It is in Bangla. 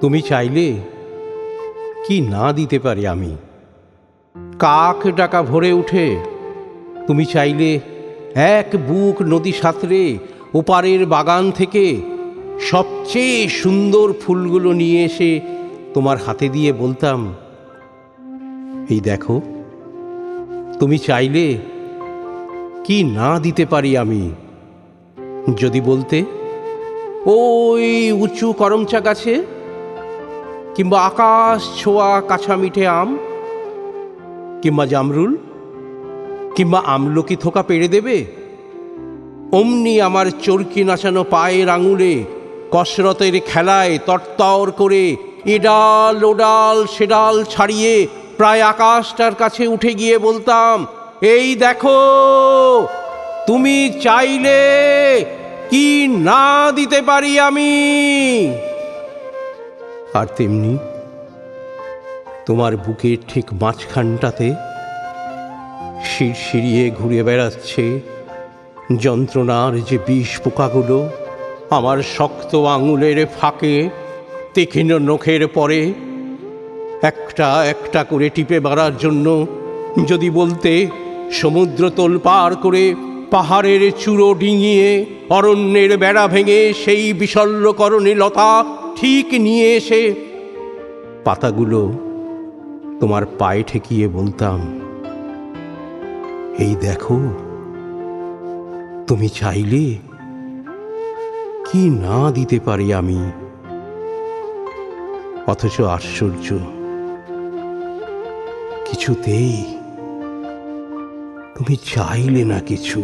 তুমি চাইলে কি না দিতে পারি আমি। কাক ডাকা ভরে উঠে তুমি চাইলে এক বুক নদী সাঁতরে ওপারের বাগান থেকে সবচেয়ে সুন্দর ফুলগুলো নিয়ে এসে তোমার হাতে দিয়ে বলতাম, এই দেখো। তুমি চাইলে কি না দিতে পারি আমি। যদি বলতে, ওই উঁচু করমচা গাছে কিংবা আকাশ ছোঁয়া কাঁচা মিঠে আম কিংবা জামরুল কিংবা আমলকি থোকা পেড়ে দেবে, অমনি আমার চরকি নাচানো পায়ের আঙুলে কসরতের খেলায় তরতর করে এডাল ওডাল সেডাল ছাড়িয়ে প্রায় আকাশটার কাছে উঠে গিয়ে বলতাম, এই দেখো। তুমি চাইলে কি না দিতে পারি আমি। আর তেমনি তোমার বুকের ঠিক মাঝখানটাতে শিরশিরিয়ে ঘুরে বেড়াচ্ছে যন্ত্রণার যে বিষ পোকাগুলো আমার শক্ত আঙুলের ফাঁকে তীক্ষ্ণ নখের পরে একটা একটা করে টিপে মারার জন্য। যদি বলতে, সমুদ্র তোল পার করে পাহাড়ের চূড়ো ডিঙিয়ে অরণ্যের বেড়া ভেঙে সেই বিশল্যকরণী লতা ঠিক নিয়ে এসে পাতাগুলো তোমার পায়ে ঠেকিয়ে বলতাম, এই দেখো। তুমি চাইলে কি না দিতে পারি আমি। অথচ আশ্চর্য, কিছুতেই তুমি চাইলে না কিছু।